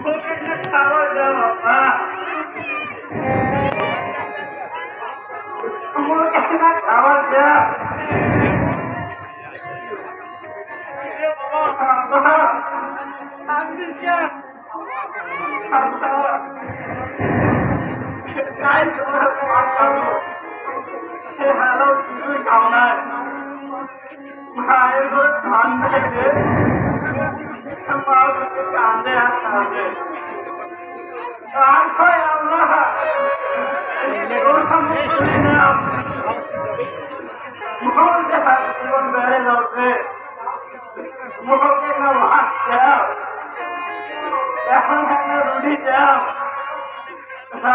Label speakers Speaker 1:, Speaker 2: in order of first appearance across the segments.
Speaker 1: খাবার দাও বাবা, আমার একটা খাবার দাও বাবা, কান্দিস কেন? হ্যালো কিছুই খাও না, মায়ের ঘরে ধান খাইছে, মা কান্দে আর কান্দে আর কয় আল্লাহ জীবন বেড়ে যাচ্ছে, মুখকে না ভাত দাও, এখন একটা রুটি দাও,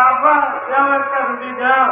Speaker 1: আবার দাও একটা রুটি দাও।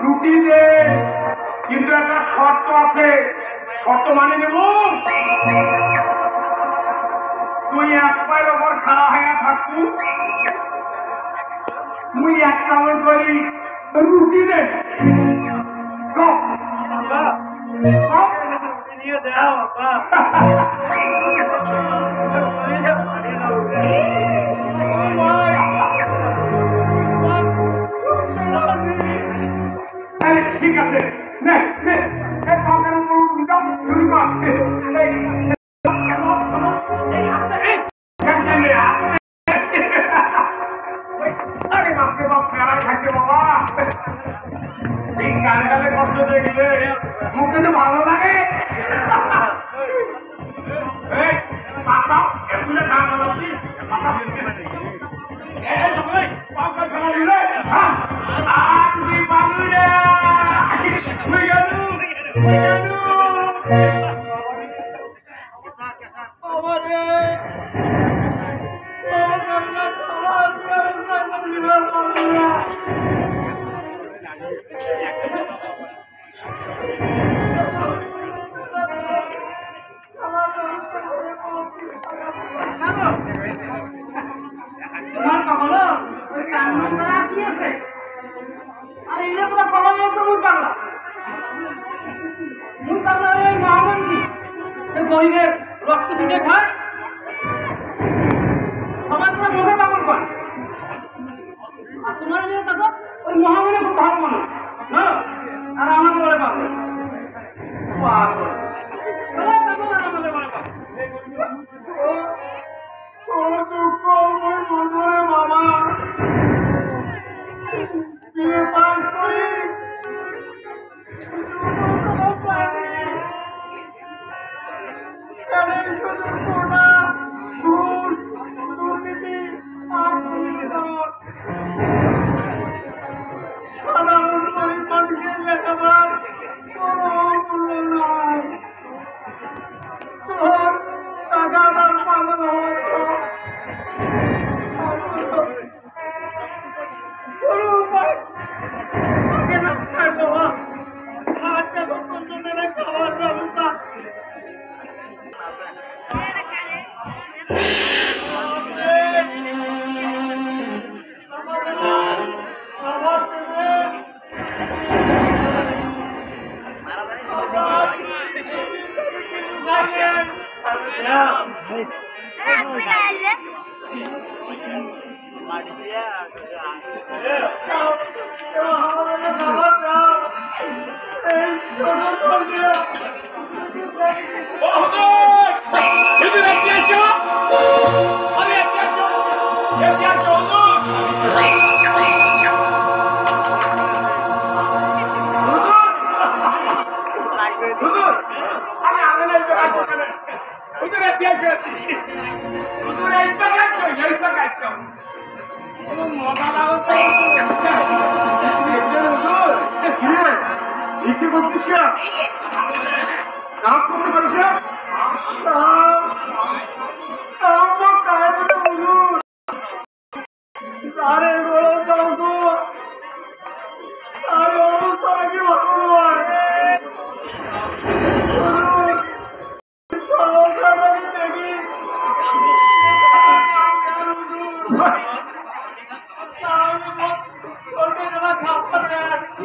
Speaker 1: রুটি দে, কিন্তু একটা শর্ত আছে, শর্ত মানে নেব, তুই এক পায়ের ওপর খাড়া হয়ে থাকবি, তুই এক কামড় করি রুটি দে, দিয়ে দেও ঠিক আছে, কষ্ট দেখলে মুখে তো ভালো লাগে, গরিবের রক্ত চুষে খায়, সবাই তোরা মুখে পাগল কর, আর তোমার কথা ওই মহামনে খুব ভালো মানুষ না, আর আমাকে বলে পাগল, তোর দুঃখ বন্ধুরে বাবা বিয়ে পাস করি শুধু কোটা ঘুষ দুর্নীতি আর সাধারণ বাবা আজ দেখো তোমরা খাবার ব্যবস্থা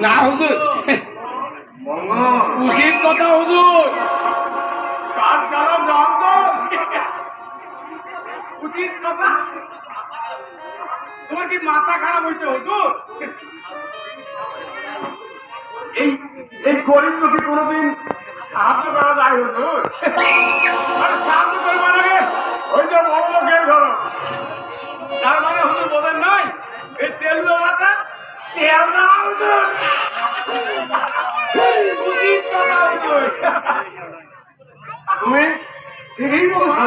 Speaker 2: না হুজুর উচিত কথা হুজুর
Speaker 1: উচিত কথা তোমার কি মাথা খারাপ হয়েছে হুজুর এই এই গরিব লোকে কোনোদিন সাহায্য করা যায় হুজুর আরে সাহায্য করবা লাগে ওই যে বড় লোকের ঘর তার মানে হুজুর বলেন নাই এই তেল মাথা তেল না হুজুর উচিত কথা হুজুর তুমি ঠিকই বলছো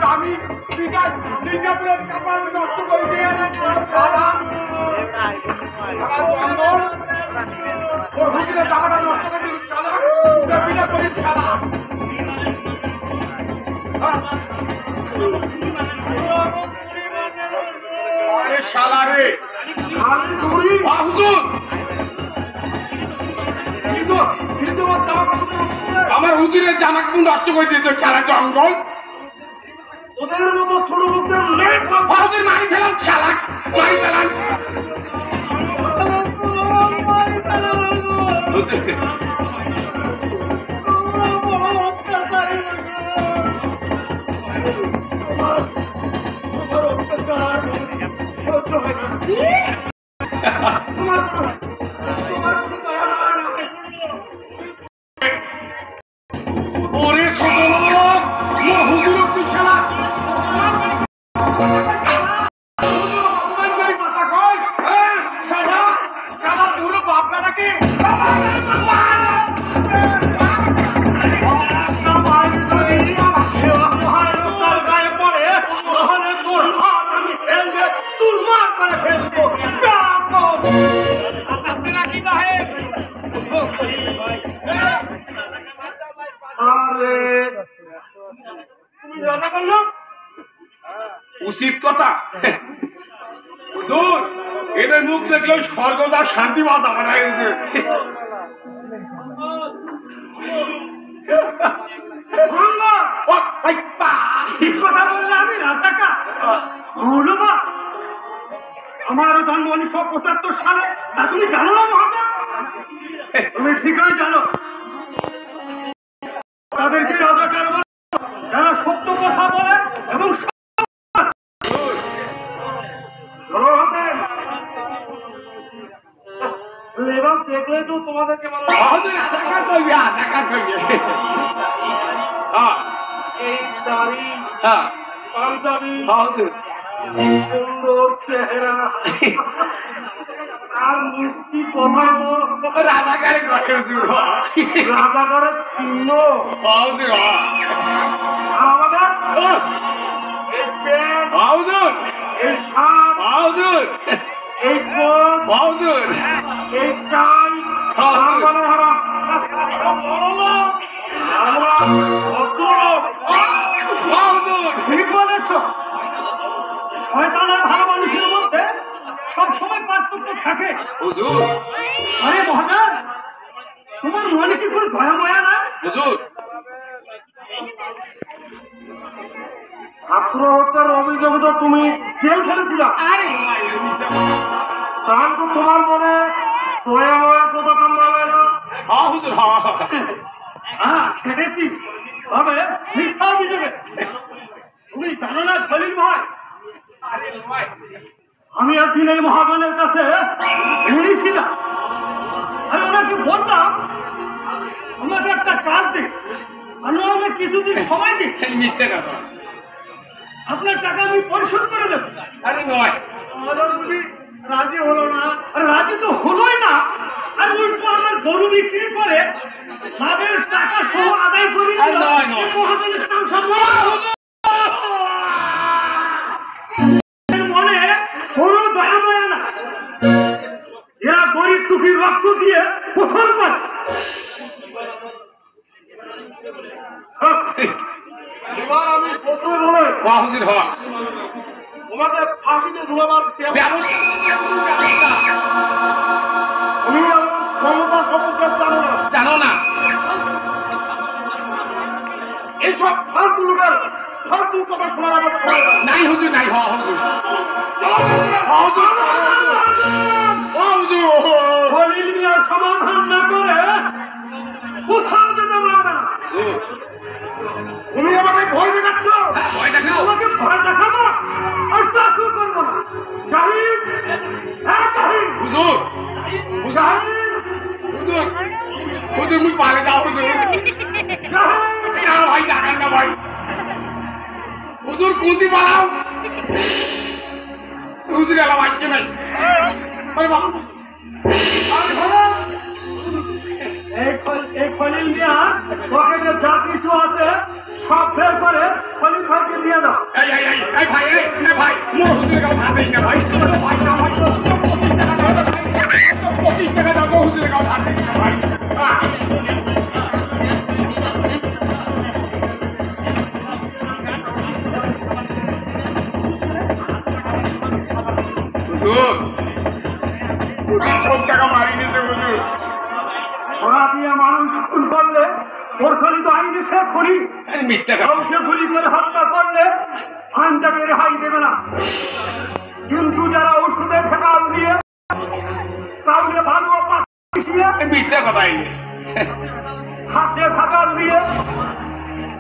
Speaker 1: দামি বিকাশ সিঙ্গাপুরের কাপড় নষ্ট করে দিয়ে জামাটা নষ্ট করে দিল সাদা বিনা করি সাদা আরে শালা রে
Speaker 2: আমার হুজুরের জামা কাপড় নষ্ট করে দিত সারা জঙ্গল
Speaker 1: ওদের মতো ছোট লোকদের
Speaker 2: হুজুর মারি ফেলাম চালাক মারি ফেলাম ওরে ছোট লোক হুজুর তুই শালা উচিত কথা হুজুর এদের মুখ দেখলেও স্বর্গ তার শান্তি বাদ আমার গেছে
Speaker 1: আমার জন্ম 1975 সালে তা তুমি জানো না মহাজন তুমি ঠিকই জানো তাদেরকে রাজাকার বলে যারা সত্য কথা বলে এবং লেবাস দেখলে তো তোমাদেরকে এই দাড়ি পাঞ্জাবি সুন্দর চেহারা আর মিষ্টি কথা
Speaker 2: রাজাকারে
Speaker 1: রাজাকারের চিহ্ন আমাদের এই
Speaker 2: হুজুর
Speaker 1: এই সাপ,
Speaker 2: হুজুর
Speaker 1: এই কোপ,
Speaker 2: হুজুর
Speaker 1: এই টাই, আমাদের হারাম। আমরা ভদ্রলোক।
Speaker 2: হুজুর
Speaker 1: ঠিক বলেছ। শয়তান আর ভালো মানুষের মধ্যে সবসময় পার্থক্য থাকে।
Speaker 2: হুজুর
Speaker 1: আরে মহাজন, তোমার মনে কি কোনো দয়া মায়া না?
Speaker 2: হুজুর
Speaker 1: ছাত্র হত্যার অভিযোগে তো তুমি জেল খেলেছিল।
Speaker 2: আরে
Speaker 1: তাহলে তো তোমার মনে দয়া মায়ার কথা কামড়াবে না।
Speaker 2: হুজুর
Speaker 1: হ্যাঁ, খেটেছি, তবে মিথ্যা অভিযোগে। তুমি জানো না খলিল ভাই, আমি একদিন এই মহাজনের কাছে শুনেছিলাম, আমি ওনাকে বললাম আমাকে একটা কাজ দিন, আমি আমাকে কিছুদিন সময় দিন,
Speaker 2: মিথ্যে কথা
Speaker 1: আপনার টাকা আমি পরিশোধ করে দেবো।
Speaker 2: আরে নয়
Speaker 1: মহাজন যদি রাজি হলো না, আর রাজি তো হলোই না, আর উল্টো আমার গরু বিক্রি করে লাভের টাকা সহ আদায় করে
Speaker 2: আর নয়, নয়।
Speaker 1: মহাজনের নাম সম্মান মনে কোনো দয়া মায়া না। এরা গরিব দুঃখী রক্ত দিয়ে গোসল করে। এবার আমি প্রথমে বলে
Speaker 2: হুজুর
Speaker 1: তোমাদের ফাঁসিতে ঝুলাবার তুমি আমার ক্ষমতা সম্পর্কে জানো না।
Speaker 2: জানো না
Speaker 1: এইসব ফালতু লোকের ফালতু কথা শোনার আমার সময় নেই।
Speaker 2: নাই হুজুর নাই হুজুর
Speaker 1: খলিল মিয়া সমাধান না করে কোথাও যেতে পারবে না। তুমি আমাকে ভয় দেখাচ্ছ,
Speaker 2: ভয় দেখাও
Speaker 1: আমাকে ভয় দেখাবো আর চাকু করবো না। জাহিদ, হ্যাঁ জাহিদ,
Speaker 2: হুজুর
Speaker 1: জাহিদ,
Speaker 2: হুজুর হুজুর মুই পালে যাও হুজুর
Speaker 1: জাহিদ।
Speaker 2: না ভাই ডাকান না ভাই হুজুর কুন্দি পালাও হুজুর এলা মারছে নাই আরে বাবা
Speaker 1: এই খলিল মিয়া পকেটে যা কিছু আছে সব ফের করে খলিল ভাইকে দিয়ে দাও।
Speaker 2: এই ভাই মোর হুজুরের কাছে ধার দেই না ভাই ভাই না ভাই 25 টাকা দাও হুজুরের কাছে ধার দেই না ভাই হুজুর হুজুর 6 টাকা মারি নিয়েছে হুজুর
Speaker 1: ওরা দিয়ে মানুষ খুন করলে ওর খলি তো আইনে সে খুনি,
Speaker 2: মিথ্যা কথা
Speaker 1: কাউকে গুলি করে হত্যা করলে আইন তাকে রেহাই দেবে না। কিন্তু যারা ওষুধে ঠেকাল দিয়ে কাউকে ভালো মিশিয়ে
Speaker 2: মিথ্যা কথা এই
Speaker 1: হাতে থাকাল দিয়ে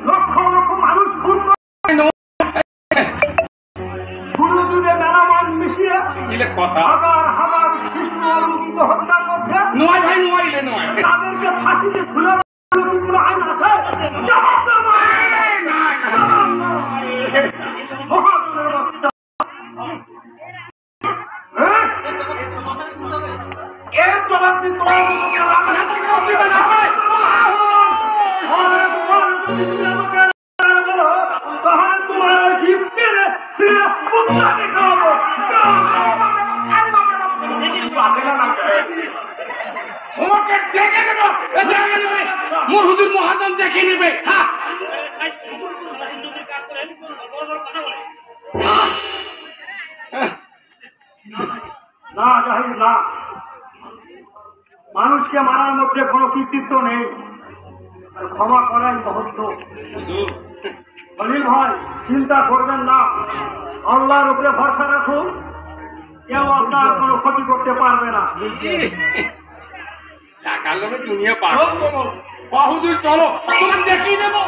Speaker 1: লক্ষ লক্ষ মানুষ খুন করে গুলো দুধে মেলামান মিশিয়ে
Speaker 2: মিলে কথা
Speaker 1: হাজার হাজার শিশু রোগীকে হত্যা করছে।
Speaker 2: নয় ভাই নইলে নয়
Speaker 1: তাদেরকে ফাঁসিতে ঝুলে কোনো আইন আছে? জবাব দাও ভাই। মহাজনের বাচ্চা। হ্যাঁ? এর জবাব দিতে তোমার আমার হাতে কেউ দিবে না ভাই। তাহলে তোমার গিফটের ছিঁড়ে পুত্রাকে খাওয়াবো।
Speaker 2: তোমাকে দেখে নেব দেখে নেবে মোর হুজুর মহাজন দেখে নেবে হ্যাঁ
Speaker 1: না জাহিদ না, মানুষকে মারার মধ্যে কোনো কৃতিত্ব নেই, আর ক্ষমা করাই মহত্ব। খলিল ভাই চিন্তা করবেন না, আল্লাহর উপরে ভরসা রাখুন, কেউ আপনার কোনো ক্ষতি করতে পারবে না।
Speaker 2: টাকার লোভে দুনিয়া পাগল হুজুর চলো তোমার দেখিয়ে দেবো